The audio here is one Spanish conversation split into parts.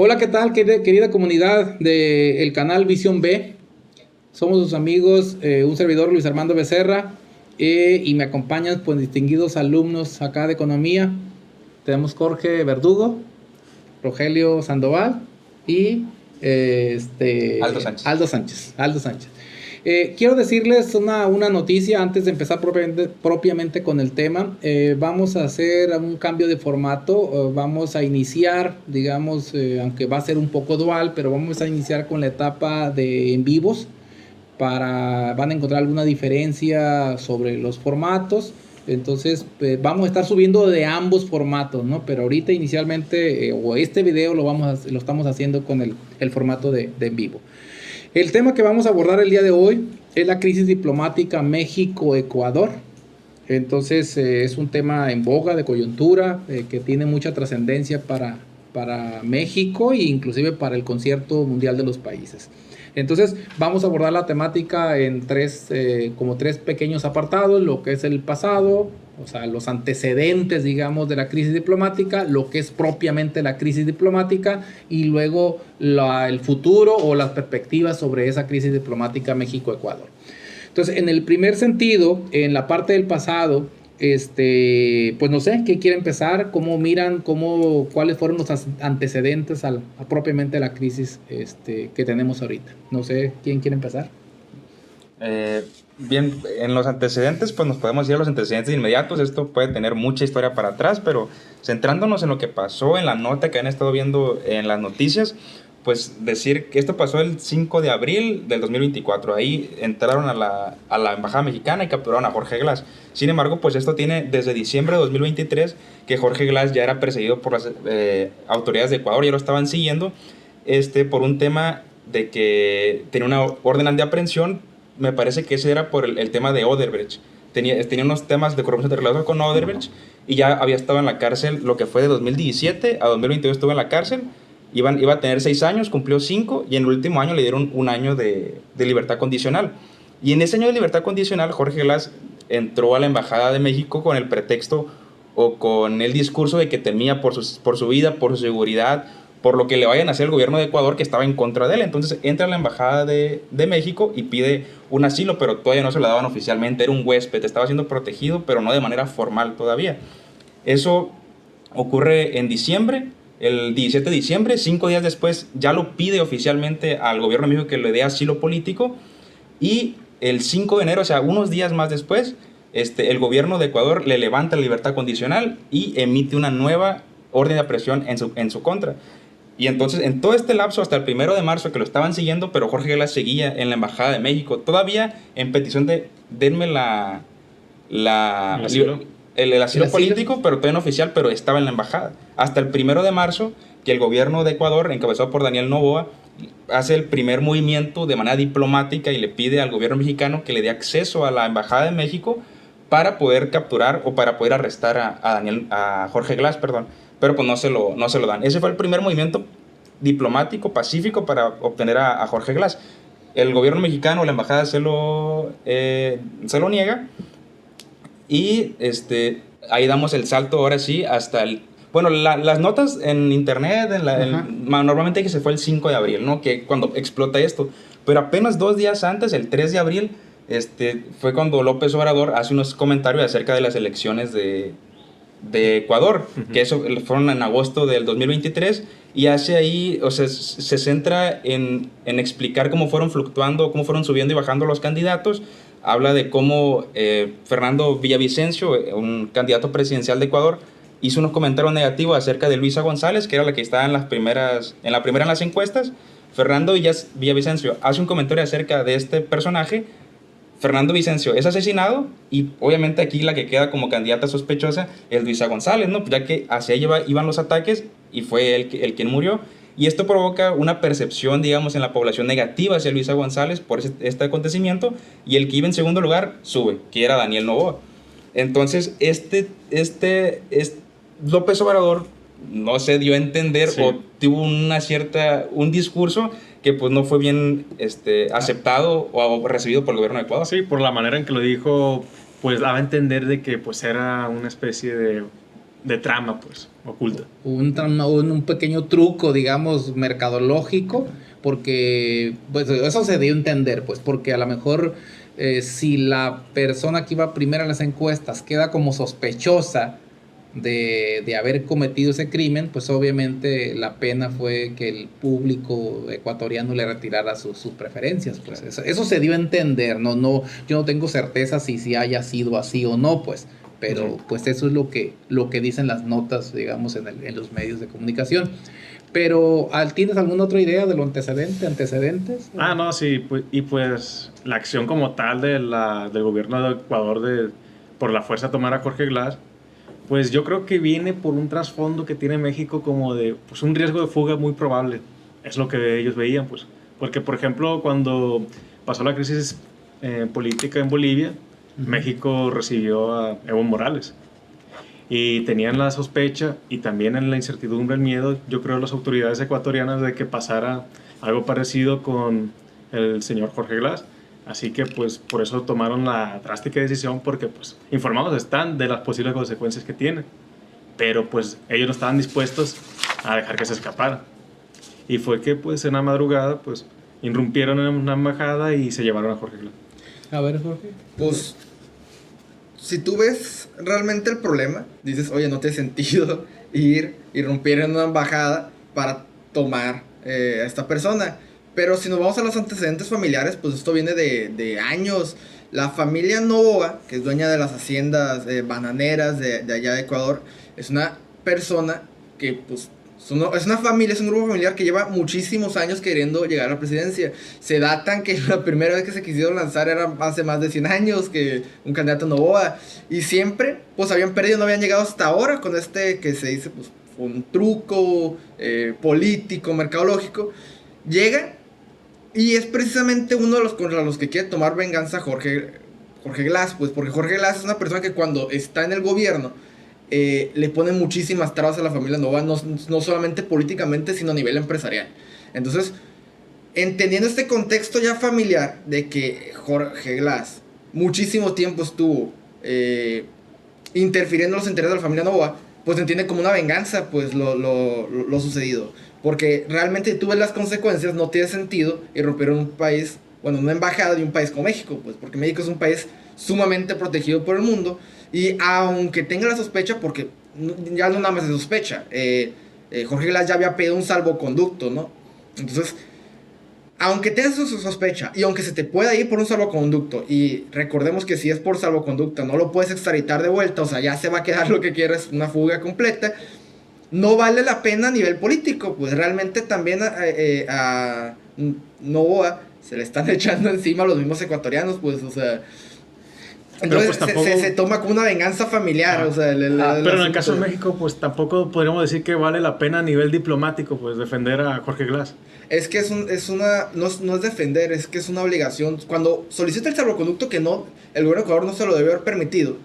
Hola, ¿qué tal, querida comunidad del canal Visión B? Somos sus amigos, un servidor Luis Armando Becerra, y me acompañan pues distinguidos alumnos acá de Economía. Tenemos Jorge Verdugo, Rogelio Sandoval y Aldo Sánchez. Aldo Sánchez. Quiero decirles una noticia antes de empezar propiamente con el tema. Vamos a hacer un cambio de formato. Vamos a iniciar, digamos, aunque va a ser un poco dual, pero vamos a iniciar con la etapa de en vivos. Van a encontrar alguna diferencia sobre los formatos. Entonces vamos a estar subiendo de ambos formatos, ¿no? Pero ahorita inicialmente, o este video lo estamos haciendo con el formato de en vivo. El tema que vamos a abordar el día de hoy es la crisis diplomática México-Ecuador. Entonces es un tema en boga, de coyuntura, que tiene mucha trascendencia para México e inclusive para el concierto mundial de los países. Entonces vamos a abordar la temática en tres pequeños apartados: lo que es el pasado, o sea, los antecedentes, digamos, de la crisis diplomática, lo que es propiamente la crisis diplomática, y luego el futuro o las perspectivas sobre esa crisis diplomática México-Ecuador. Entonces, en el primer sentido, en la parte del pasado, pues no sé, ¿qué quiere empezar? ¿Cómo miran? ¿Cuáles fueron los antecedentes a propiamente la crisis que tenemos ahorita? No sé, ¿quién quiere empezar? Bien, en los antecedentes, pues nos podemos ir a los antecedentes inmediatos. Esto puede tener mucha historia para atrás, pero centrándonos en lo que pasó, en la nota que han estado viendo en las noticias, pues decir que esto pasó el 5 de abril del 2024. Ahí entraron a la embajada mexicana y capturaron a Jorge Glass. Sin embargo, pues esto tiene desde diciembre de 2023 que Jorge Glass ya era perseguido por las autoridades de Ecuador, ya lo estaban siguiendo por un tema de que tenía una orden de aprehensión. Me parece que ese era por el tema de Odebrecht. Tenía unos temas de corrupción relacionados con Odebrecht y ya había estado en la cárcel lo que fue de 2017 a 2022 estuvo en la cárcel. Iba a tener 6 años, cumplió 5 y en el último año le dieron un año de libertad condicional. Y en ese año de libertad condicional, Jorge Glass entró a la Embajada de México con el pretexto o con el discurso de que temía por su vida, por su seguridad, por lo que le vayan a hacer el gobierno de Ecuador, que estaba en contra de él. Entonces entra a la Embajada de México y pide un asilo, pero todavía no se lo daban oficialmente, era un huésped, estaba siendo protegido, pero no de manera formal todavía. Eso ocurre en diciembre, el 17 de diciembre, 5 días después ya lo pide oficialmente al gobierno de México que le dé asilo político, y el 5 de enero, o sea, unos días más después, el gobierno de Ecuador le levanta la libertad condicional y emite una nueva orden de aprehensión en su contra. Y entonces, en todo este lapso, hasta el 1 de marzo, que lo estaban siguiendo, pero Jorge Glass seguía en la Embajada de México, todavía en petición de denme el asilo político, pero todavía no oficial, pero estaba en la embajada. Hasta el 1 de marzo, que el gobierno de Ecuador, encabezado por Daniel Noboa, hace el primer movimiento de manera diplomática y le pide al gobierno mexicano que le dé acceso a la Embajada de México para poder capturar o para poder arrestar a Jorge Glass, perdón. Pero pues no se lo dan. Ese fue el primer movimiento diplomático, pacífico, para obtener a Jorge Glass. El gobierno mexicano, la embajada se lo niega. Y ahí damos el salto ahora sí hasta bueno, las notas en internet, normalmente que se fue el 5 de abril, ¿no? Que cuando explota esto. Pero apenas 2 días antes, el 3 de abril, fue cuando López Obrador hace unos comentarios acerca de las elecciones de Ecuador, que eso fueron en agosto del 2023, y hace ahí, o sea, se centra en explicar cómo fueron fluctuando, cómo fueron subiendo y bajando los candidatos. Habla de cómo Fernando Villavicencio, un candidato presidencial de Ecuador, hizo unos comentarios negativos acerca de Luisa González, que era la que estaba en la primera en las encuestas. Fernando Villavicencio hace un comentario acerca de este personaje. Fernando Vicencio es asesinado y obviamente aquí la que queda como candidata sospechosa es Luisa González, ¿no? Ya que hacia ella iban los ataques y fue el quien murió. Y esto provoca una percepción, digamos, en la población negativa hacia Luisa González por este acontecimiento, y el que iba en segundo lugar sube, que era Daniel Noboa. Entonces, López Obrador no se dio a entender, sí, o tuvo un discurso que pues no fue bien aceptado o recibido por el gobierno de Ecuador. Sí, por la manera en que lo dijo, pues daba a entender de que pues era una especie de trama, pues, oculta. Un pequeño truco, digamos, mercadológico, porque pues eso se dio a entender, pues porque a lo mejor si la persona que iba primero en las encuestas queda como sospechosa de haber cometido ese crimen, pues obviamente la pena fue que el público ecuatoriano le retirara sus preferencias, pues eso se dio a entender, yo no tengo certeza si haya sido así o no, pues, pero pues eso es lo que dicen las notas, digamos, en los medios de comunicación. Pero, ¿tienes alguna otra idea de lo antecedentes? No, sí, pues la acción como tal del gobierno de Ecuador por la fuerza tomar a Jorge Glass, pues yo creo que viene por un trasfondo que tiene México como de pues un riesgo de fuga muy probable. Es lo que ellos veían, pues. Porque, por ejemplo, cuando pasó la crisis política en Bolivia, México recibió a Evo Morales. Y tenían la sospecha y también en la incertidumbre, el miedo, yo creo, las autoridades ecuatorianas de que pasara algo parecido con el señor Jorge Glass. Así que pues por eso tomaron la drástica decisión, porque pues informados están de las posibles consecuencias que tiene, pero pues ellos no estaban dispuestos a dejar que se escapara. Y fue que pues en la madrugada pues irrumpieron en una embajada y se llevaron a Jorge Glass. A ver, Jorge. Pues si tú ves realmente el problema, dices, oye, no tiene sentido irrumpir en una embajada para tomar a esta persona. Pero si nos vamos a los antecedentes familiares, pues esto viene de años. La familia Novoa, que es dueña de las haciendas bananeras de allá de Ecuador, es una persona que pues es una familia, es un grupo familiar que lleva muchísimos años queriendo llegar a la presidencia. Se datan que la primera vez que se quisieron lanzar era hace más de 100 años, que un candidato Novoa. Y siempre pues habían perdido, no habían llegado hasta ahora con este que se dice pues un truco político, mercadológico. Llega y es precisamente uno de los contra los que quiere tomar venganza Jorge Glass, pues porque Jorge Glass es una persona que cuando está en el gobierno le pone muchísimas trabas a la familia Novoa, no solamente políticamente, sino a nivel empresarial. Entonces, entendiendo este contexto ya familiar de que Jorge Glass muchísimo tiempo estuvo interfiriendo en los intereses de la familia Novoa, pues entiende como una venganza pues lo sucedido. Porque realmente tú ves las consecuencias, no tiene sentido irrumpir en un país, bueno, una embajada de un país como México, pues porque México es un país sumamente protegido por el mundo. Y aunque tenga la sospecha, porque ya no nada más se sospecha, Jorge Glass ya había pedido un salvoconducto, ¿no? Entonces, aunque tengas su sospecha y aunque se te pueda ir por un salvoconducto, y recordemos que si es por salvoconducto no lo puedes extraditar de vuelta, o sea, ya se va a quedar lo que quieras, una fuga completa, no vale la pena a nivel político, pues realmente también a Novoa se le están echando encima a los mismos ecuatorianos, pues, o sea. Entonces pues tampoco se toma como una venganza familiar, o sea. Pero en el caso de México, pues tampoco podríamos decir que vale la pena a nivel diplomático, pues defender a Jorge Glass. Es que no es defender, es que es una obligación. Cuando solicita el salvoconducto, que no, el gobierno de Ecuador no se lo debe haber permitido.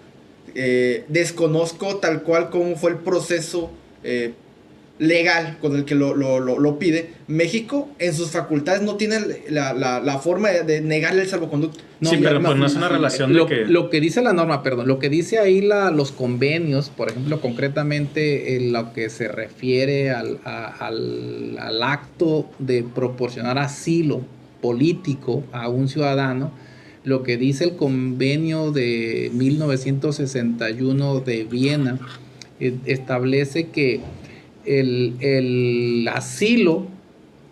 Desconozco tal cual cómo fue el proceso legal con el que lo pide. México en sus facultades no tiene la forma de negarle el salvoconducto. Sí, pero pues no es una relación de que... Lo que dice la norma, perdón, lo que dice ahí los convenios, por ejemplo, concretamente en lo que se refiere al acto de proporcionar asilo político a un ciudadano, lo que dice el convenio de 1961 de Viena establece que el asilo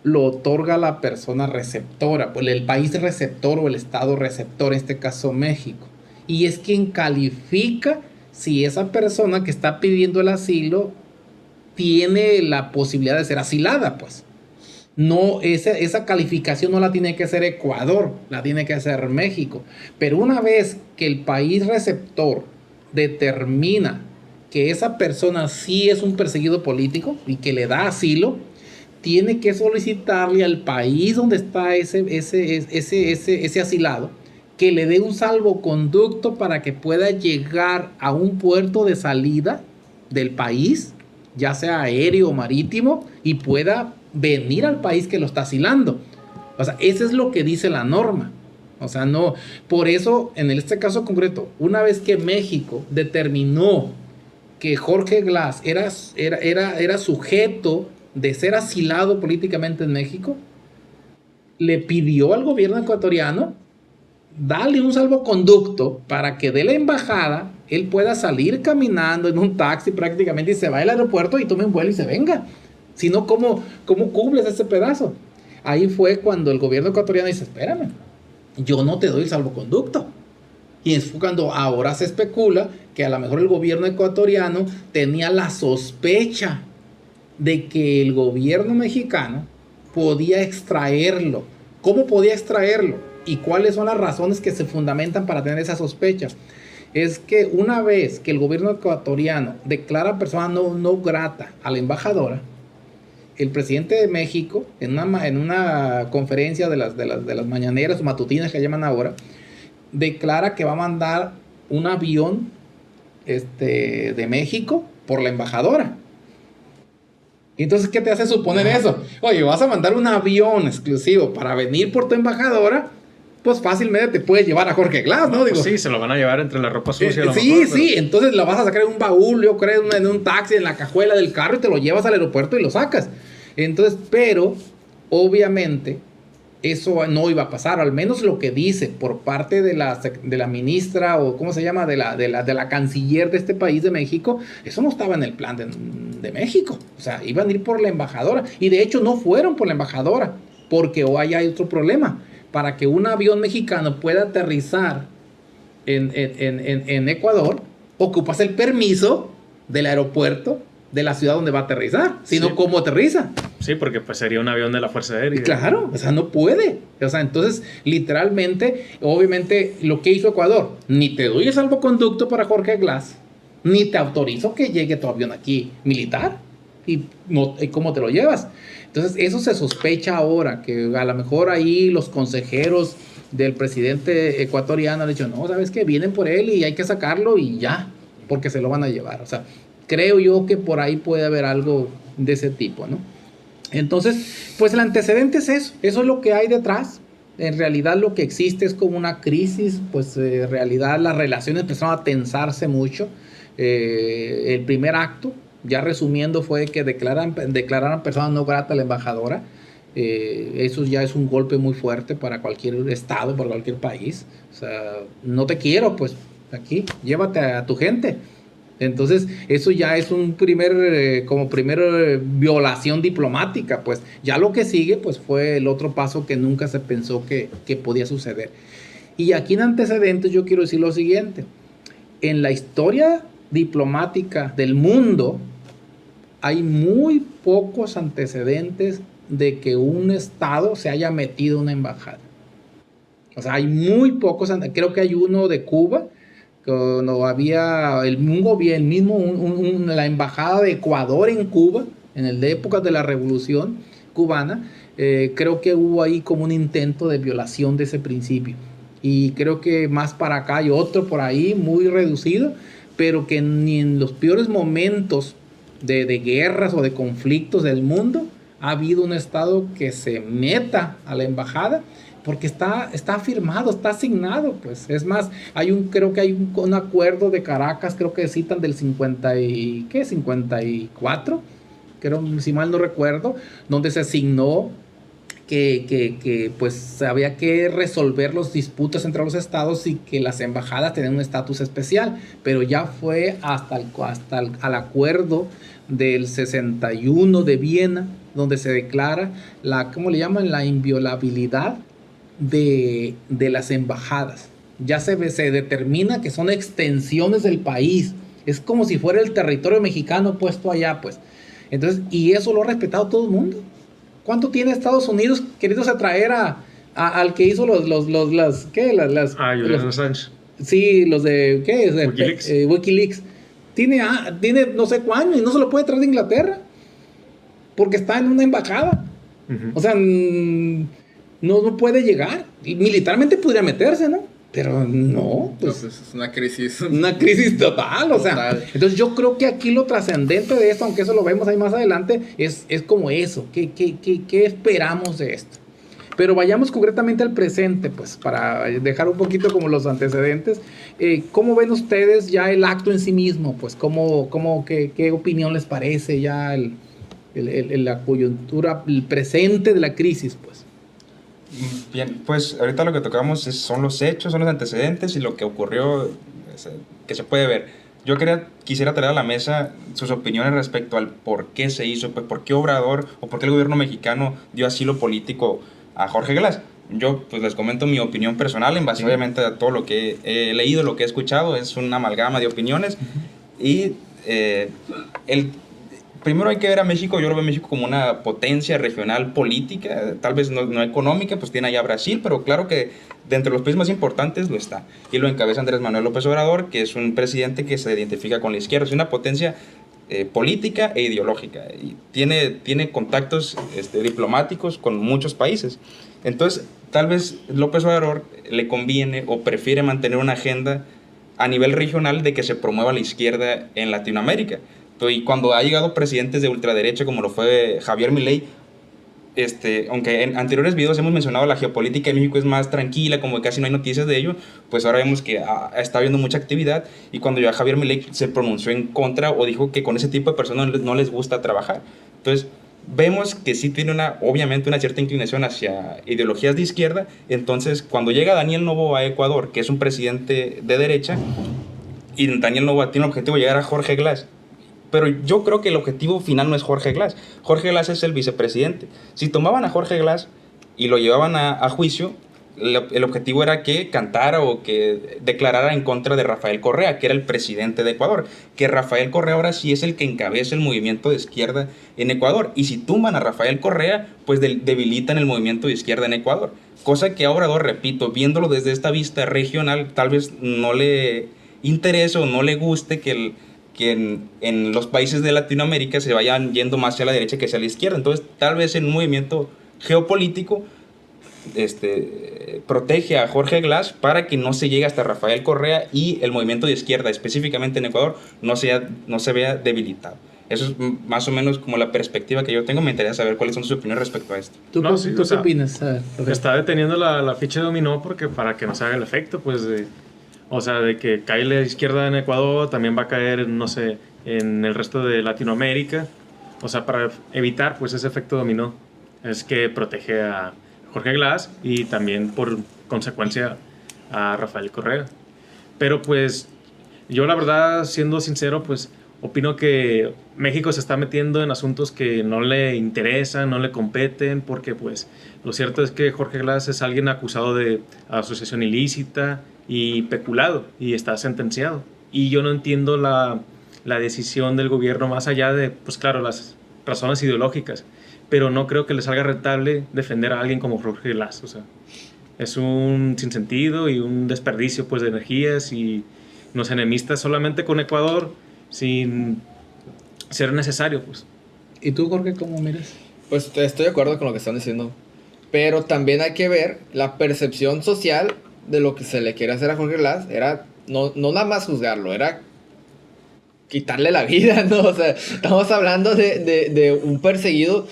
lo otorga la persona receptora, pues el país receptor o el estado receptor, en este caso México, y es quien califica si esa persona que está pidiendo el asilo tiene la posibilidad de ser asilada, pues. No, esa calificación no la tiene que hacer Ecuador, la tiene que hacer México. Pero una vez que el país receptor determina que esa persona sí es un perseguido político y que le da asilo, tiene que solicitarle al país donde está ese asilado que le dé un salvoconducto para que pueda llegar a un puerto de salida del país, ya sea aéreo o marítimo, y pueda venir al país que lo está asilando. O sea, eso es lo que dice la norma. O sea, no. Por eso, en este caso concreto, una vez que México determinó que Jorge Glass era sujeto de ser asilado políticamente en México, le pidió al gobierno ecuatoriano darle un salvoconducto para que de la embajada él pueda salir caminando en un taxi prácticamente y se vaya al aeropuerto y tome un vuelo y se venga. Si no, ¿cómo cumples ese pedazo? Ahí fue cuando el gobierno ecuatoriano dice, espérame, yo no te doy el salvoconducto. Y es cuando ahora se especula que a lo mejor el gobierno ecuatoriano tenía la sospecha de que el gobierno mexicano podía extraerlo. ¿Cómo podía extraerlo? ¿Y cuáles son las razones que se fundamentan para tener esa sospecha? Es que una vez que el gobierno ecuatoriano declara persona no grata a la embajadora, el presidente de México, en una conferencia de las mañaneras o matutinas que llaman ahora, declara que va a mandar un avión de México por la embajadora. Entonces, ¿qué te hace suponer eso? Oye, vas a mandar un avión exclusivo para venir por tu embajadora, pues fácilmente te puedes llevar a Jorge Glass, ¿no? Digo, pues sí, se lo van a llevar entre la ropa sucia. A lo sí, mejor, sí, entonces lo vas a sacar en un baúl, yo creo, en un taxi, en la cajuela del carro y te lo llevas al aeropuerto y lo sacas. Entonces, pero, obviamente, eso no iba a pasar, al menos lo que dice por parte de la ministra, o ¿cómo se llama? De la canciller de este país de México, eso no estaba en el plan de México. O sea, iban a ir por la embajadora, y de hecho no fueron por la embajadora, porque hoy hay otro problema. Para que un avión mexicano pueda aterrizar en Ecuador, ocupas el permiso del aeropuerto de la ciudad donde va a aterrizar. Si no, ¿cómo aterriza? Sí, porque pues sería un avión de la Fuerza Aérea. Claro, o sea, no puede. O sea, entonces, literalmente, obviamente, lo que hizo Ecuador, ni te doy el salvoconducto para Jorge Glass, ni te autorizo que llegue tu avión aquí militar. ¿Y cómo te lo llevas? Entonces, eso se sospecha ahora, que a lo mejor ahí los consejeros del presidente ecuatoriano han dicho, no, ¿sabes qué? Vienen por él y hay que sacarlo y ya, porque se lo van a llevar. O sea, creo yo que por ahí puede haber algo de ese tipo, ¿no? Entonces, pues el antecedente es eso es lo que hay detrás. En realidad lo que existe es como una crisis, pues en realidad las relaciones empezaron a tensarse mucho. El primer acto, ya resumiendo, fue que declararan persona no grata a la embajadora. Eso ya es un golpe muy fuerte para cualquier estado, para cualquier país. O sea, no te quiero, pues aquí, llévate a tu gente. Entonces, eso ya es un primer violación diplomática, pues. Ya lo que sigue, pues, fue el otro paso que nunca se pensó que podía suceder. Y aquí en antecedentes yo quiero decir lo siguiente. En la historia diplomática del mundo, hay muy pocos antecedentes de que un estado se haya metido en una embajada. O sea, hay muy pocos, creo que hay uno de Cuba, cuando había la embajada de Ecuador en Cuba, en la época de la Revolución Cubana, creo que hubo ahí como un intento de violación de ese principio. Y creo que más para acá hay otro por ahí, muy reducido, pero que ni en los peores momentos de guerras o de conflictos del mundo ha habido un estado que se meta a la embajada, porque está firmado, está asignado, pues. Es más, creo que hay un acuerdo de Caracas, creo que citan del 54, creo, si mal no recuerdo, donde se asignó que pues había que resolver los disputas entre los estados y que las embajadas tenían un estatus especial, pero ya fue hasta al acuerdo del 61 de Viena, donde se declara ¿cómo le llaman? La inviolabilidad de las embajadas. Ya se determina que son extensiones del país. Es como si fuera el territorio mexicano puesto allá, pues. Entonces, y eso lo ha respetado todo el mundo. ¿Cuánto tiene Estados Unidos queridos atraer al que hizo Julian Assange. Sí, los de ¿qué es? WikiLeaks. WikiLeaks. Tiene no sé cuántos años y no se lo puede traer de Inglaterra porque está en una embajada. Uh-huh. O sea, no puede llegar. Y militarmente podría meterse, ¿no? Pero no, pues es una crisis. Una crisis total, o sea. Entonces yo creo que aquí lo trascendente de esto, aunque eso lo vemos ahí más adelante, es como eso. ¿Qué esperamos de esto? Pero vayamos concretamente al presente, pues, para dejar un poquito como los antecedentes. ¿Cómo ven ustedes ya el acto en sí mismo? Pues, qué opinión les parece ya la coyuntura, el presente de la crisis, pues? Bien, pues ahorita lo que tocamos son los hechos, son los antecedentes y lo que ocurrió, que se puede ver. Yo quisiera traer a la mesa sus opiniones respecto al por qué se hizo, pues por qué Obrador o por qué el gobierno mexicano dio asilo político a Jorge Glass. Yo pues les comento mi opinión personal en base obviamente a todo lo que he leído, lo que he escuchado, es una amalgama de opiniones. Y primero hay que ver a México, yo lo veo a México como una potencia regional política, tal vez no económica, pues tiene allá Brasil, pero claro que de entre los países más importantes lo está. Y lo encabeza Andrés Manuel López Obrador, que es un presidente que se identifica con la izquierda, es una potencia política e ideológica, y tiene contactos diplomáticos con muchos países. Entonces, tal vez López Obrador le conviene o prefiere mantener una agenda a nivel regional de que se promueva la izquierda en Latinoamérica. Y cuando ha llegado presidentes de ultraderecha como lo fue Javier Milei, aunque en anteriores videos hemos mencionado la geopolítica de México es más tranquila, como que casi no hay noticias de ello, pues ahora vemos que está habiendo mucha actividad, y cuando ya Javier Milei se pronunció en contra o dijo que con ese tipo de personas no les gusta trabajar. Entonces vemos que sí tiene obviamente una cierta inclinación hacia ideologías de izquierda. Entonces cuando llega Daniel Noboa a Ecuador, que es un presidente de derecha, y Daniel Noboa tiene el objetivo de llegar a Jorge Glass, pero yo creo que el objetivo final no es Jorge Glass. Jorge Glass es el vicepresidente. Si tomaban a Jorge Glass y lo llevaban a juicio, el objetivo era que cantara o que declarara en contra de Rafael Correa, que era el presidente de Ecuador. Que Rafael Correa ahora sí es el que encabeza el movimiento de izquierda en Ecuador. Y si tumban a Rafael Correa, pues debilitan el movimiento de izquierda en Ecuador. Cosa que a Obrador, repito, viéndolo desde esta vista regional, tal vez no le interese o no le guste que en los países de Latinoamérica se vayan yendo más hacia la derecha que hacia la izquierda. Entonces, tal vez en un movimiento geopolítico protege a Jorge Glass para que no se llegue hasta Rafael Correa y el movimiento de izquierda, específicamente en Ecuador, no se vea debilitado. Eso es más o menos como la perspectiva que yo tengo. Me interesa saber cuáles son sus opiniones respecto a esto. ¿Tú qué opinas? Está deteniendo la ficha de dominó porque para que no se haga el efecto, pues, de que cae la izquierda en Ecuador, también va a caer, no sé, en el resto de Latinoamérica. O sea, para evitar, pues, ese efecto dominó, es que protege a Jorge Glass y también, por consecuencia, a Rafael Correa. Pero, pues, yo la verdad, siendo sincero, pues, opino que México se está metiendo en asuntos que no le interesan, no le competen, porque, pues, lo cierto es que Jorge Glass es alguien acusado de asociación ilícita y peculado, y está sentenciado. Y yo no entiendo la decisión del gobierno más allá de, pues claro, las razones ideológicas, pero no creo que le salga rentable defender a alguien como Jorge Glass. O sea, es un sinsentido y un desperdicio, pues, de energías, y nos enemistas solamente con Ecuador sin ser necesario, pues. ¿Y tú, Jorge, cómo miras? Pues estoy de acuerdo con lo que están diciendo, pero también hay que ver la percepción social de lo que se le quiere hacer a Jorge Glass. Era no nada más juzgarlo, era quitarle la vida, ¿no? O sea, estamos hablando de un perseguido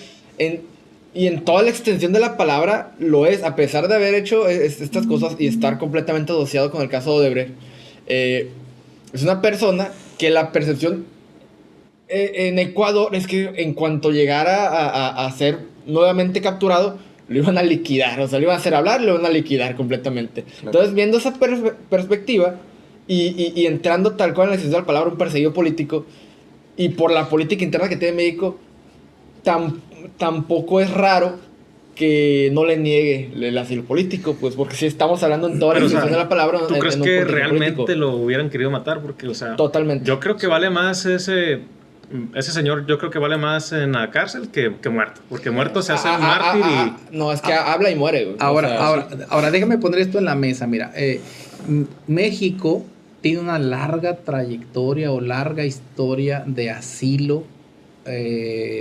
y en toda la extensión de la palabra lo es, a pesar de haber hecho estas cosas y estar completamente asociado con el caso de Odebrecht. Es una persona que la percepción en Ecuador es que en cuanto llegara a ser nuevamente capturado, lo iban a liquidar, o sea, lo iban a hacer hablar, lo iban a liquidar completamente. Claro. Entonces, viendo esa perspectiva y entrando tal cual en la extensión de la palabra, un perseguido político, y por la política interna que tiene México, tampoco es raro que no le niegue el asilo político, pues, porque si estamos hablando en toda la extensión de la palabra. ¿Tú crees que realmente político lo hubieran querido matar? Porque, o sea, totalmente. Yo creo que vale más ese señor, yo creo que vale más en la cárcel que muerto, porque muerto se hace un mártir y... No, es que habla y muere, güey. Ahora déjame poner esto en la mesa. Mira, México tiene una larga trayectoria o larga historia de asilo,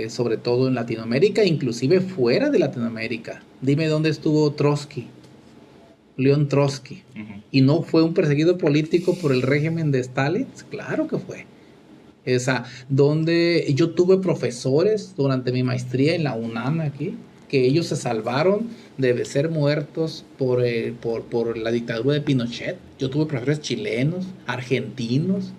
sobre todo en Latinoamérica, inclusive fuera de Latinoamérica. Dime dónde estuvo Trotsky, León Trotsky. ¿Y no fue un perseguido político por el régimen de Stalin? Claro que fue. Donde yo tuve profesores durante mi maestría en la UNAM aquí, que ellos se salvaron de ser muertos por la dictadura de Pinochet. Yo tuve profesores chilenos, argentinos,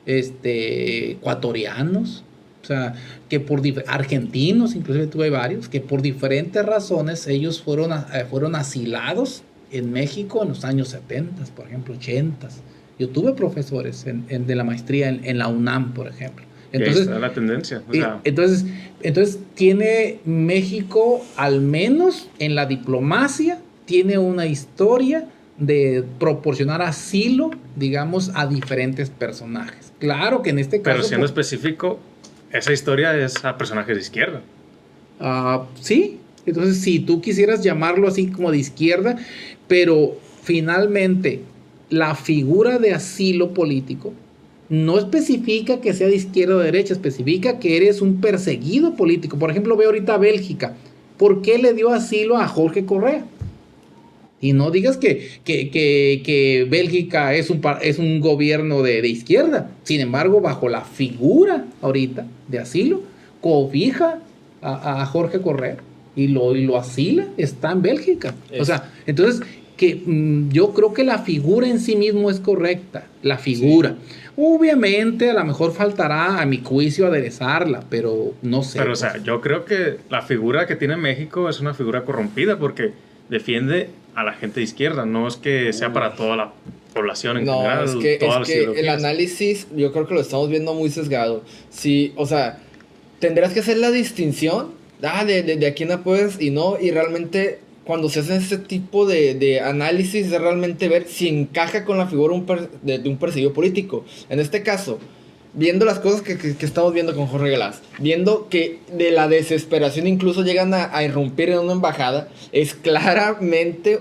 ecuatorianos, o sea, que argentinos, inclusive tuve varios, que por diferentes razones ellos fueron asilados en México en los años 70, por ejemplo, 80. Yo tuve profesores de la maestría en la UNAM, por ejemplo. Entonces, ahí está la tendencia. O sea, entonces tiene México, al menos en la diplomacia, tiene una historia de proporcionar asilo, digamos, a diferentes personajes. Claro que en este caso... pero siendo específico, esa historia es a personajes de izquierda. Sí, entonces si tú quisieras llamarlo así como de izquierda, pero finalmente la figura de asilo político no especifica que sea de izquierda o de derecha, especifica que eres un perseguido político. Por ejemplo, ve ahorita Bélgica. ¿Por qué le dio asilo a Jorge Correa? Y no digas que Bélgica es un gobierno de izquierda. Sin embargo, bajo la figura ahorita de asilo, cobija a Jorge Correa y lo asila, está en Bélgica. O sea, entonces, yo creo que la figura en sí mismo es correcta, la figura. Sí. Obviamente, a lo mejor faltará, a mi juicio, aderezarla, pero no sé. Pero, o sea, yo creo que la figura que tiene México es una figura corrompida porque defiende a la gente de izquierda, no es que sea para toda la población en general. No, es que el análisis yo creo que lo estamos viendo muy sesgado. Sí, o sea, tendrás que hacer la distinción de a quién apoyas y no, y realmente cuando se hace ese tipo de análisis es realmente ver si encaja con la figura de un perseguido político. En este caso, viendo las cosas que estamos viendo con Jorge Glass, viendo que de la desesperación incluso llegan a irrumpir en una embajada, es claramente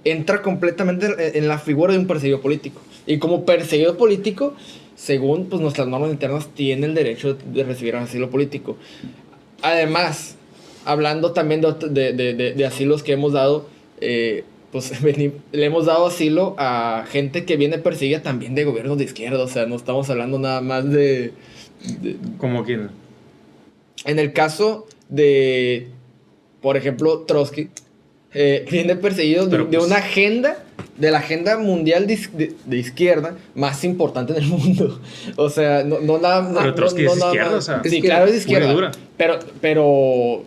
entra completamente en la figura de un perseguido político. Y como perseguido político, según pues, nuestras normas internas, tiene el derecho de recibir un asilo político. Además, hablando también de asilos que hemos dado, pues le hemos dado asilo a gente que viene perseguida también de gobiernos de izquierda. O sea, no estamos hablando nada más de ¿Cómo quién? En el caso de, por ejemplo, Trotsky, viene perseguido de una agenda, de la agenda mundial de izquierda más importante del mundo. O sea, no nada... Pero Trotsky es izquierda, o sea... Sí, claro, es de izquierda. Dura. Pero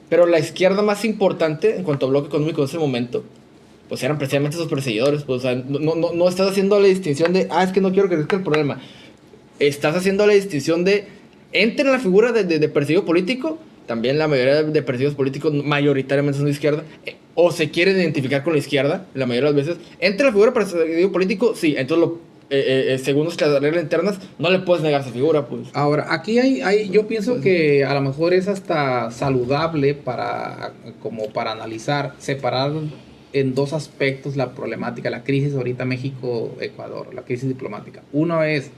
Pero la izquierda más importante en cuanto a bloque económico en ese momento, pues eran precisamente esos perseguidores. Pues, o sea, no estás haciendo la distinción de, es que no quiero que crezca el problema. Estás haciendo la distinción de, entre la figura de perseguido político, también la mayoría de perseguidos políticos mayoritariamente son de izquierda, o se quieren identificar con la izquierda, la mayoría de las veces. Entre la figura de perseguido político, sí, entonces según las reglas internas, no le puedes negar esa figura, pues. Ahora, aquí yo pienso que a lo mejor es hasta saludable para analizar, separar en dos aspectos la problemática, la crisis ahorita México-Ecuador, la crisis diplomática. Uno es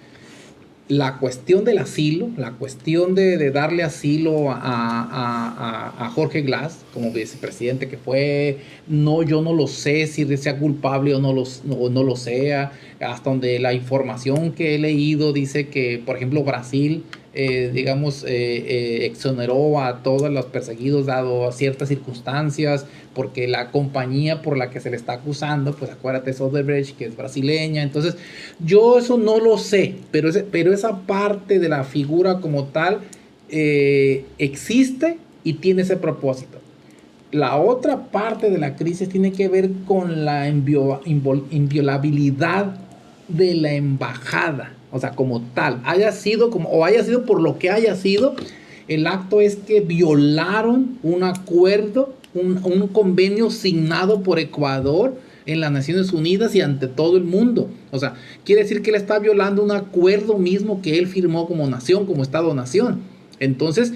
la cuestión del asilo, la cuestión de darle asilo a Jorge Glass como vicepresidente que fue. Yo no lo sé si sea culpable o no lo sea. Hasta donde la información que he leído dice que, por ejemplo, Brasil, exoneró a todos los perseguidos dado ciertas circunstancias, porque la compañía por la que se le está acusando, pues acuérdate, es Odebrecht, que es brasileña. Entonces, yo eso no lo sé, pero esa parte de la figura como tal existe y tiene ese propósito. La otra parte de la crisis tiene que ver con la inviolabilidad de la embajada, o sea, como tal, haya sido por lo que haya sido, el acto es que violaron un acuerdo, un convenio signado por Ecuador en las Naciones Unidas y ante todo el mundo. O sea, quiere decir que él está violando un acuerdo mismo que él firmó como nación, como Estado-nación. Entonces,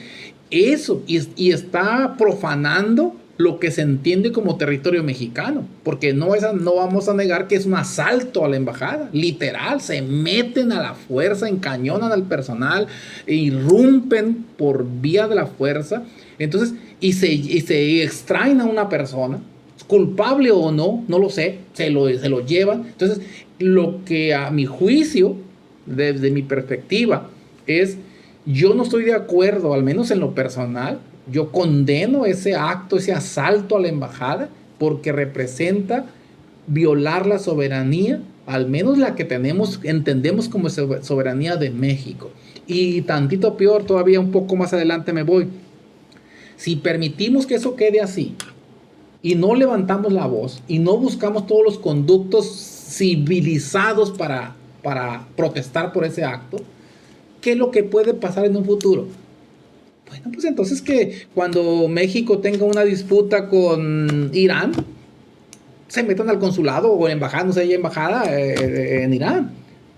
eso, y está profanando lo que se entiende como territorio mexicano, porque no vamos a negar que es un asalto a la embajada, literal, se meten a la fuerza, encañonan al personal, irrumpen por vía de la fuerza, entonces, y se extraen a una persona, culpable o no lo sé, se lo llevan. Entonces, lo que a mi juicio, desde mi perspectiva, es, yo no estoy de acuerdo, al menos en lo personal, Yo condeno ese acto, ese asalto a la embajada, porque representa violar la soberanía, al menos la que entendemos como soberanía de México. Y tantito peor, todavía un poco más adelante me voy. Si permitimos que eso quede así, y no levantamos la voz, y no buscamos todos los conductos civilizados para protestar por ese acto, ¿qué es lo que puede pasar en un futuro? Bueno, pues entonces que cuando México tenga una disputa con Irán, se metan al consulado o embajada, no sé, hay embajada en Irán.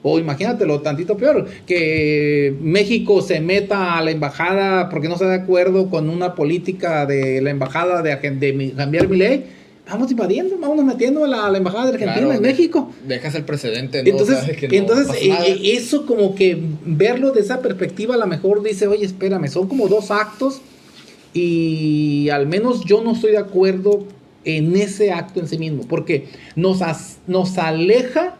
O imagínatelo tantito peor, que México se meta a la embajada porque no está de acuerdo con una política de la embajada de Javier Milei. Vamos invadiendo, vamos metiendo a la embajada de Argentina, Claro, en México. Dejas el precedente, ¿no? Entonces, Sabes que no pasa nada. eso como que verlo de esa perspectiva a lo mejor dice, oye, espérame, son como dos actos y al menos yo no estoy de acuerdo en ese acto en sí mismo, porque nos aleja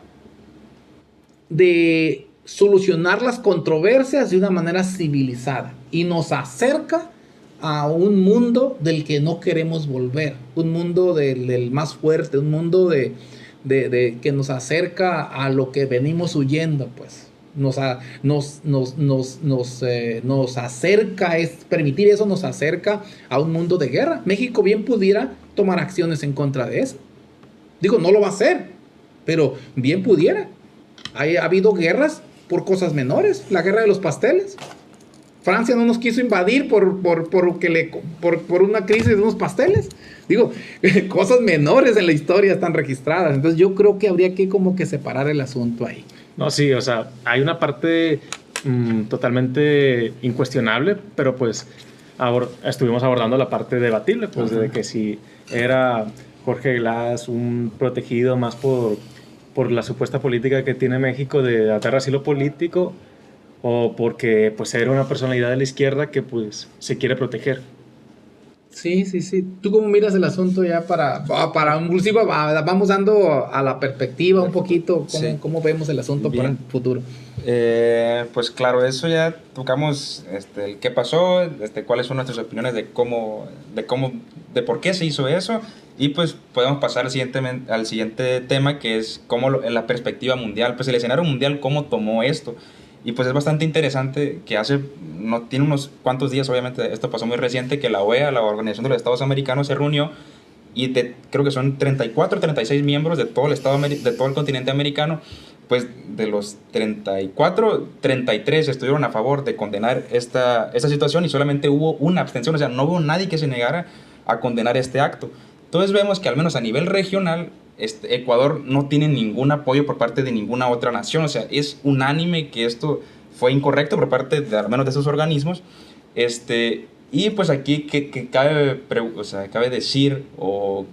de solucionar las controversias de una manera civilizada y nos acerca a un mundo del que no queremos volver, un mundo del más fuerte, un mundo que nos acerca a lo que venimos huyendo, pues. Nos acerca, permitir eso nos acerca a un mundo de guerra. México bien pudiera tomar acciones en contra de eso. Digo, no lo va a hacer, pero bien pudiera. Ha habido guerras por cosas menores, la guerra de los pasteles. Francia no nos quiso invadir por una crisis de unos pasteles. Digo, cosas menores en la historia están registradas. Entonces yo creo que habría que como que separar el asunto ahí. No, sí, o sea, hay una parte totalmente incuestionable, pero pues estuvimos abordando la parte debatible, pues de que si era Jorge Glass un protegido más por la supuesta política que tiene México de dar asilo político, o porque pues era una personalidad de la izquierda que pues se quiere proteger. Sí. ¿Tú cómo miras el asunto ya inclusive vamos dando a la perspectiva un poquito cómo vemos el asunto Bien. para el futuro? Pues claro, eso ya tocamos el qué pasó, cuáles son nuestras opiniones de por qué se hizo eso, y pues podemos pasar al siguiente tema, que es cómo en la perspectiva mundial, pues el escenario mundial, cómo tomó esto. Y pues es bastante interesante que tiene unos cuantos días, obviamente esto pasó muy reciente, que la OEA, la Organización de los Estados Americanos, se reunió y creo que son 34 o 36 miembros de todo el continente americano. Pues de los 34, 33 estuvieron a favor de condenar esta situación y solamente hubo una abstención, o sea, no hubo nadie que se negara a condenar este acto. Entonces vemos que al menos a nivel regional, Ecuador no tiene ningún apoyo por parte de ninguna otra nación, o sea, es unánime que esto fue incorrecto por parte de al menos de esos organismos. Y pues aquí que cabe decir o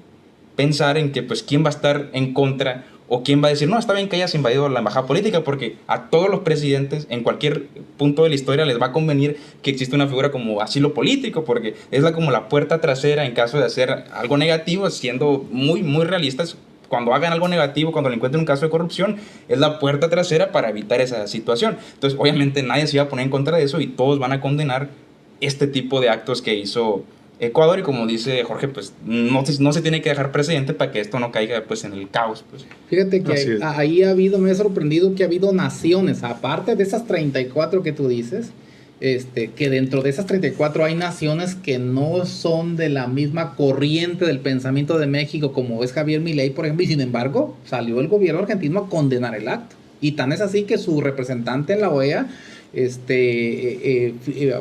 pensar en que pues quién va a estar en contra o quién va a decir, no, está bien que hayas invadido la embajada política, porque a todos los presidentes en cualquier punto de la historia les va a convenir que existe una figura como asilo político, porque es como la puerta trasera en caso de hacer algo negativo, siendo muy, muy realistas. Cuando hagan algo negativo, cuando le encuentren un caso de corrupción, es la puerta trasera para evitar esa situación. Entonces, obviamente, nadie se iba a poner en contra de eso y todos van a condenar este tipo de actos que hizo Ecuador. Y como dice Jorge, pues no se tiene que dejar precedente para que esto no caiga pues en el caos. Pues. Fíjate que ahí me ha sorprendido que ha habido naciones, aparte de esas 34 que tú dices, que dentro de esas 34 hay naciones que no son de la misma corriente del pensamiento de México, como es Javier Milei, por ejemplo, y sin embargo salió el gobierno argentino a condenar el acto. Y tan es así que su representante en la OEA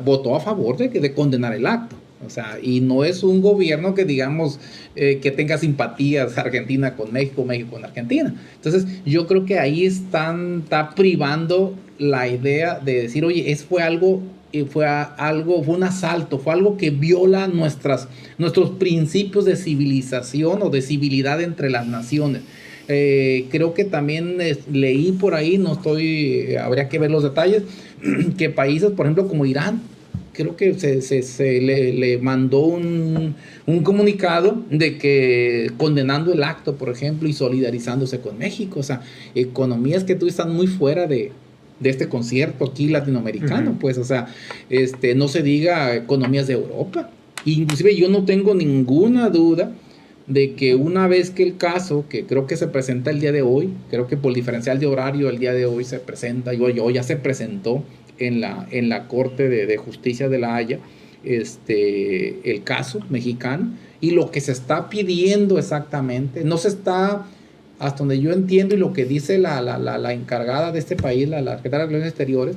votó a favor de condenar el acto. O sea, y no es un gobierno que digamos que tenga simpatías Argentina con México, México con Argentina. Entonces yo creo que ahí está privando la idea de decir, oye, fue un asalto, fue algo que viola nuestros principios de civilización o de civilidad entre las naciones. Creo que también leí por ahí, habría que ver los detalles, que países, por ejemplo, como Irán, creo que se le mandó un comunicado de que condenando el acto, por ejemplo, y solidarizándose con México. O sea, economías que tú están muy fuera de de este concierto aquí latinoamericano, pues, o sea, no se diga economías de Europa. Inclusive yo no tengo ninguna duda de que una vez que el caso, que creo que se presenta el día de hoy, creo que por diferencial de horario el día de hoy se presenta, o ya se presentó en la Corte de Justicia de La Haya, el caso mexicano, y lo que se está pidiendo exactamente, no se está, hasta donde yo entiendo, y lo que dice la encargada de este país, la secretaria de Relaciones Exteriores,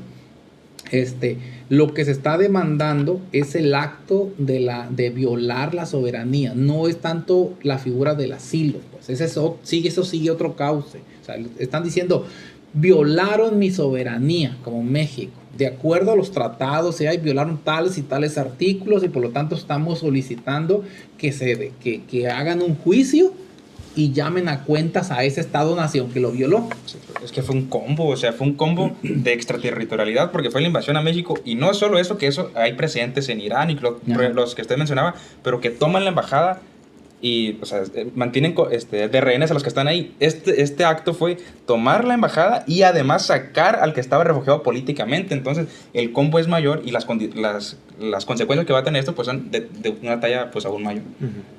lo que se está demandando es el acto de violar la soberanía, no es tanto la figura del asilo, pues eso sigue otro cauce. O sea, están diciendo, violaron mi soberanía como México, de acuerdo a los tratados, violaron tales y tales artículos, y por lo tanto estamos solicitando que hagan un juicio y llamen a cuentas a ese Estado-nación que lo violó. Es que fue un combo, o sea, fue un combo de extraterritorialidad, porque fue la invasión a México, y no solo eso, que eso hay precedentes en Irán y los que usted mencionaba, pero que toman la embajada y, o sea, mantienen de rehenes a los que están ahí. Este acto fue tomar la embajada y además sacar al que estaba refugiado políticamente. Entonces el combo es mayor, y las consecuencias que va a tener esto pues son de una talla pues aún mayor.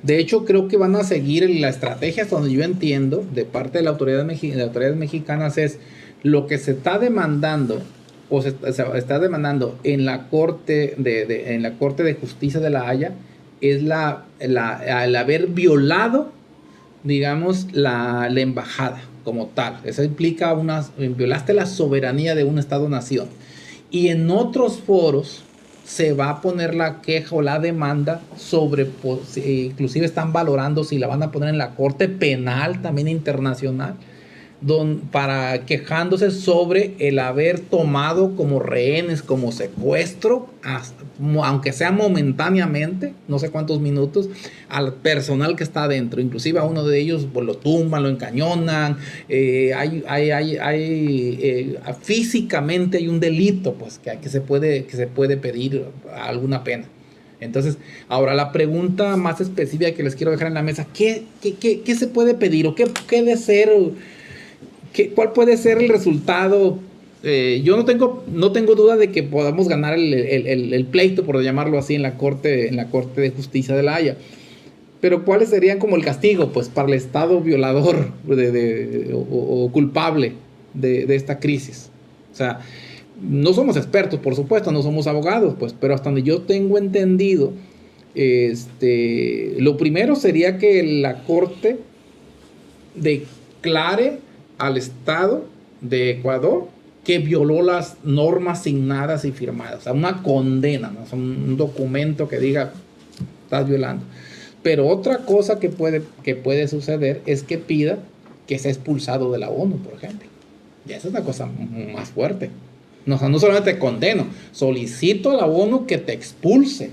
De hecho, creo que van a seguir la estrategia, hasta donde yo entiendo, de parte de las autoridades mexicanas, es lo que se está demandando, o se está demandando en la Corte de Justicia de La Haya, es el haber violado, digamos, la embajada como tal. Eso implica violaste la soberanía de un Estado-nación. Y en otros foros se va a poner la queja o la demanda sobre, inclusive están valorando si la van a poner en la Corte Penal también internacional, para quejándose sobre el haber tomado como rehenes, como secuestro, aunque sea momentáneamente, no sé cuántos minutos, al personal que está adentro. Inclusive a uno de ellos pues, lo tumban, lo encañonan. Físicamente hay un delito pues, que se puede pedir alguna pena. Entonces, ahora la pregunta más específica que les quiero dejar en la mesa, ¿qué se puede pedir o qué puede ser? ¿Cuál puede ser el resultado? Yo no tengo duda de que podamos ganar el pleito, por llamarlo así, en la Corte de Justicia de La Haya. Pero ¿cuáles serían como el castigo pues, para el Estado violador o culpable de esta crisis? O sea, no somos expertos, por supuesto, no somos abogados, pues, pero hasta donde yo tengo entendido, lo primero sería que la Corte declare al Estado de Ecuador que violó las normas signadas y firmadas. O sea, una condena, ¿no? Es un documento que diga, estás violando. Pero otra cosa que puede suceder es que pida que sea expulsado de la ONU, por ejemplo. Y esa es una cosa más fuerte. No, o sea, no solamente te condeno, solicito a la ONU que te expulse.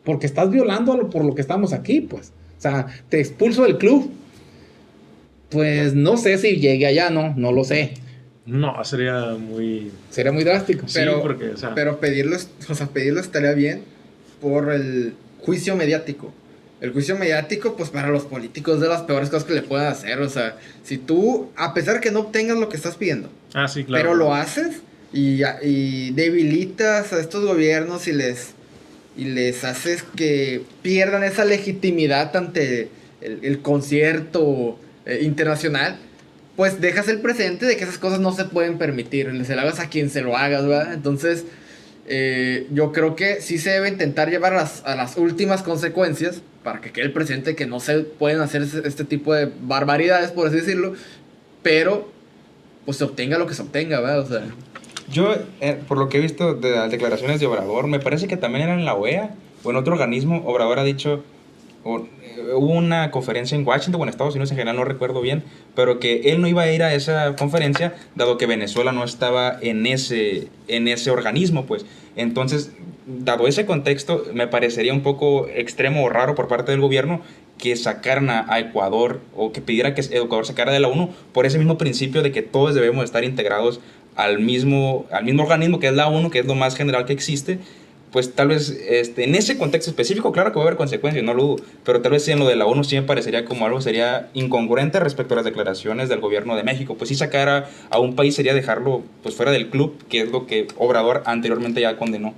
Porque estás violando por lo que estamos aquí, pues. O sea, te expulso del club. Pues no sé si llegue allá, no lo sé. No, sería muy drástico. Pero pedirlo estaría bien por el juicio mediático. El juicio mediático, pues para los políticos es de las peores cosas que le pueden hacer. O sea, si tú, a pesar que no obtengas lo que estás pidiendo, sí, claro, pero lo haces y debilitas a estos gobiernos y les haces que pierdan esa legitimidad ante el concierto internacional, pues dejas el presente de que esas cosas no se pueden permitir, se lo hagas a quien se lo hagas, ¿verdad? Entonces, yo creo que sí se debe intentar llevar a las últimas consecuencias para que quede el presente que no se pueden hacer este tipo de barbaridades, por así decirlo, pero pues se obtenga lo que se obtenga, ¿verdad? O sea, yo, por lo que he visto de las declaraciones de Obrador, me parece que también era en la OEA o en otro organismo. Obrador ha dicho, hubo una conferencia en Washington o en Estados Unidos en general, no recuerdo bien, pero que él no iba a ir a esa conferencia dado que Venezuela no estaba en ese organismo, pues. Entonces, dado ese contexto, me parecería un poco extremo o raro por parte del gobierno que sacaran a Ecuador, o que pidiera que Ecuador sacara de la ONU por ese mismo principio de que todos debemos estar integrados al mismo organismo que es la ONU, que es lo más general que existe, pues tal vez en ese contexto específico, claro que va a haber consecuencias, no lo dudo, pero tal vez en lo de la ONU sí me parecería como algo sería incongruente respecto a las declaraciones del gobierno de México. Pues sí, sacar a un país sería dejarlo pues fuera del club, que es lo que Obrador anteriormente ya condenó.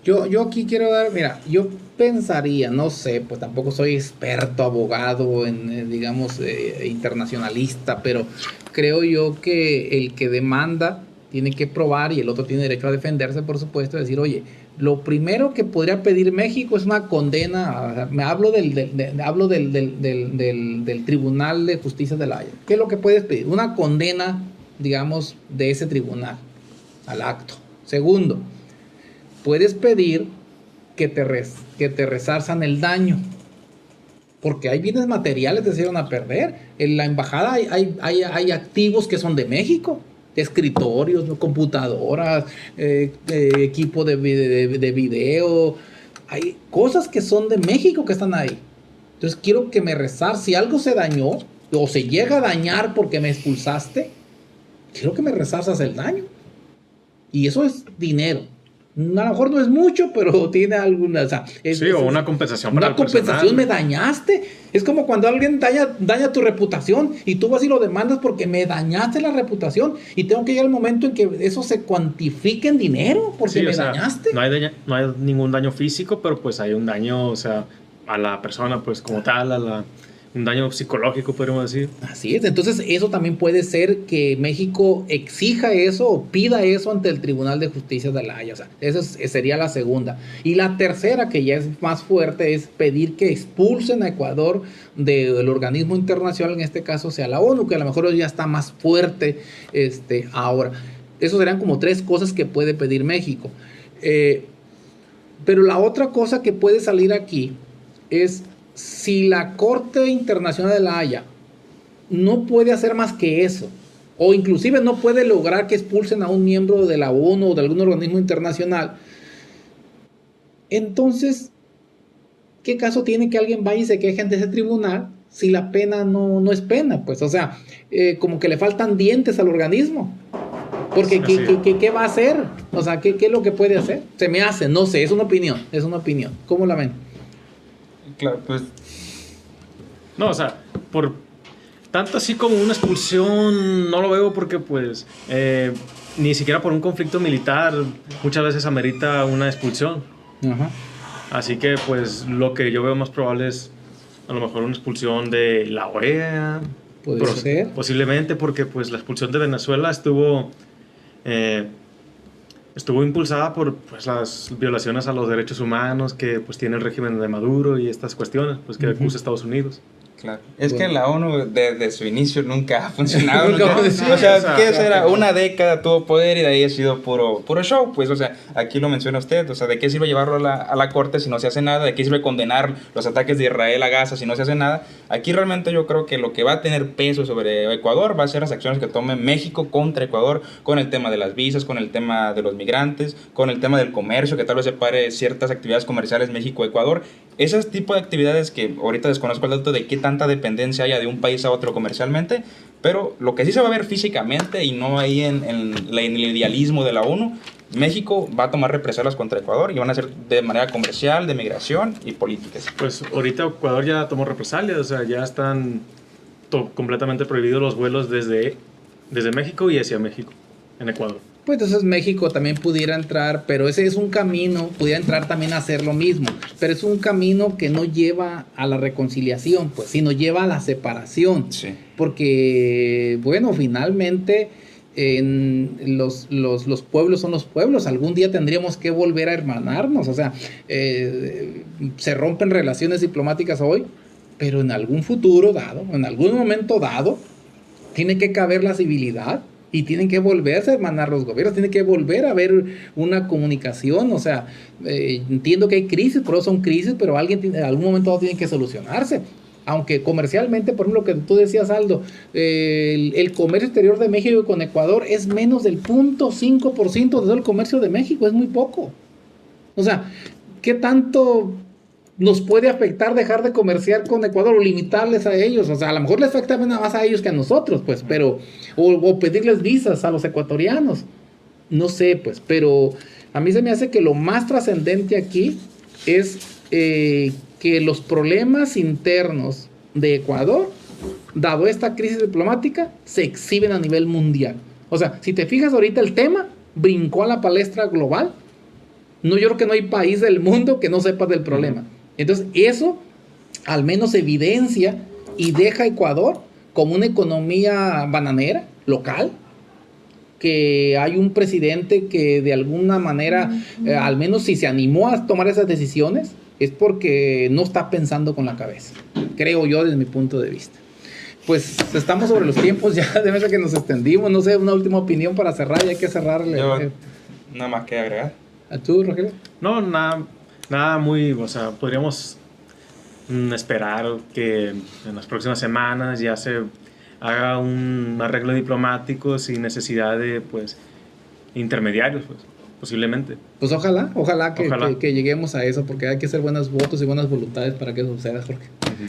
Yo aquí quiero dar, mira, yo pensaría, no sé, pues tampoco soy experto, abogado, digamos, internacionalista, pero creo yo que el que demanda tiene que probar y el otro tiene derecho a defenderse, por supuesto, decir, oye, lo primero que podría pedir México es una condena, o sea, me hablo del Tribunal de Justicia de La Haya. ¿Qué es lo que puedes pedir? Una condena, digamos, de ese tribunal al acto. Segundo, puedes pedir que te resarzan el daño, porque hay bienes materiales que se dieron a perder. En la embajada hay activos que son de México, escritorios, computadoras, equipo de video, hay cosas que son de México que están ahí. Entonces quiero que me resarces. Si algo se dañó o se llega a dañar porque me expulsaste, quiero que me resarzas el daño. Y eso es dinero. A lo mejor no es mucho, pero tiene alguna... O sea, o una compensación para una compensación, me dañaste. Es como cuando alguien daña tu reputación y tú vas y lo demandas porque me dañaste la reputación y tengo que llegar al momento en que eso se cuantifique en dinero porque me dañaste. No hay ningún daño físico, pero pues hay un daño, o sea, a la persona pues como tal, un daño psicológico, podríamos decir. Así es, entonces eso también puede ser que México exija eso o pida eso ante el Tribunal de Justicia de La Haya. O sea, esa sería la segunda. Y la tercera, que ya es más fuerte, es pedir que expulsen a Ecuador del organismo internacional, en este caso sea la ONU, que a lo mejor ya está más fuerte ahora. Eso serían como 3 cosas que puede pedir México. Pero la otra cosa que puede salir aquí es... Si la Corte Internacional de La Haya no puede hacer más que eso, o inclusive no puede lograr que expulsen a un miembro de la ONU o de algún organismo internacional, entonces, ¿qué caso tiene que alguien vaya y se queje ante ese tribunal si la pena no es pena? Pues, o sea, como que le faltan dientes al organismo. Porque, ¿qué va a hacer? O sea, ¿qué es lo que puede hacer? Se me hace, no sé, es una opinión. ¿Cómo la ven? Claro, pues... No, o sea, por tanto así como una expulsión no lo veo porque pues ni siquiera por un conflicto militar muchas veces amerita una expulsión. Ajá. Así que pues lo que yo veo más probable es a lo mejor una expulsión de la OEA. Puede ser. Posiblemente porque pues la expulsión de Venezuela estuvo impulsada por pues, las violaciones a los derechos humanos que pues tiene el régimen de Maduro y estas cuestiones pues que acusa Estados Unidos. Claro. Es que la ONU desde su inicio nunca ha funcionado. O sea, ¿qué será? Una década tuvo poder y de ahí ha sido puro show. Pues, o sea, aquí lo menciona usted. O sea, ¿de qué sirve llevarlo a la corte si no se hace nada? ¿De qué sirve condenar los ataques de Israel a Gaza si no se hace nada? Aquí realmente yo creo que lo que va a tener peso sobre Ecuador va a ser las acciones que tome México contra Ecuador con el tema de las visas, con el tema de los migrantes, con el tema del comercio, que tal vez separe ciertas actividades comerciales México-Ecuador. Esos tipos de actividades que ahorita desconozco el dato de qué tanta dependencia haya de un país a otro comercialmente, pero lo que sí se va a ver físicamente y no ahí en el idealismo de la ONU, México va a tomar represalias contra Ecuador y van a ser de manera comercial, de migración y políticas. Pues ahorita Ecuador ya tomó represalias, o sea, ya están completamente prohibidos los vuelos desde México y hacia México, en Ecuador. Pues entonces México también pudiera entrar, pero ese es un camino, pudiera entrar también a hacer lo mismo, pero es un camino que no lleva a la reconciliación, pues, sino lleva a la separación. Sí. Porque, bueno, finalmente los pueblos son los pueblos, algún día tendríamos que volver a hermanarnos, o sea, se rompen relaciones diplomáticas hoy, pero en algún futuro dado, en algún momento dado, tiene que caber la civilidad. Y tienen que volverse a hermanar los gobiernos, tiene que volver a haber una comunicación, o sea, entiendo que hay crisis, pero son crisis, pero en algún momento tiene que solucionarse. Aunque comercialmente, por ejemplo, lo que tú decías, Aldo, el comercio exterior de México con Ecuador es menos del 0.5% de todo el comercio de México, es muy poco. O sea, ¿qué tanto nos puede afectar dejar de comerciar con Ecuador o limitarles a ellos? O sea, a lo mejor les afecta nada más a ellos que a nosotros, pues, pero, o pedirles visas a los ecuatorianos, no sé, pues, pero A mí se me hace que lo más trascendente aquí es que los problemas internos de Ecuador, dado esta crisis diplomática, se exhiben a nivel mundial. O sea, si te fijas ahorita el tema, brincó a la palestra global. No, yo creo que no hay país del mundo que no sepa del problema. Entonces, eso al menos evidencia y deja a Ecuador como una economía bananera, local, que hay un presidente que de alguna manera, al menos si se animó a tomar esas decisiones, es porque no está pensando con la cabeza, creo yo desde mi punto de vista. Pues estamos sobre los tiempos ya, de verdad que nos extendimos, no sé, una última opinión para cerrar, ya hay que cerrarle. Yo, nada más que agregar. ¿A tú, Rogelio? No, nada muy, o sea, podríamos esperar que en las próximas semanas ya se haga un arreglo diplomático sin necesidad de, pues, intermediarios, pues, posiblemente. Pues ojalá que lleguemos a eso, porque hay que hacer buenos votos y buenas voluntades para que eso suceda, Jorge.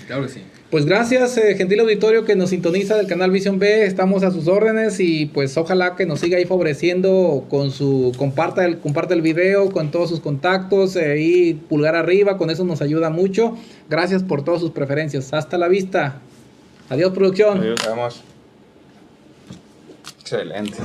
Claro que sí. Pues gracias, gentil auditorio que nos sintoniza del canal Visión B, estamos a sus órdenes y pues ojalá que nos siga ahí favoreciendo con su, comparte el video con todos sus contactos, y pulgar arriba, con eso nos ayuda mucho. Gracias por todas sus preferencias, hasta la vista. Adiós, producción. Adiós. Vamos. Excelente.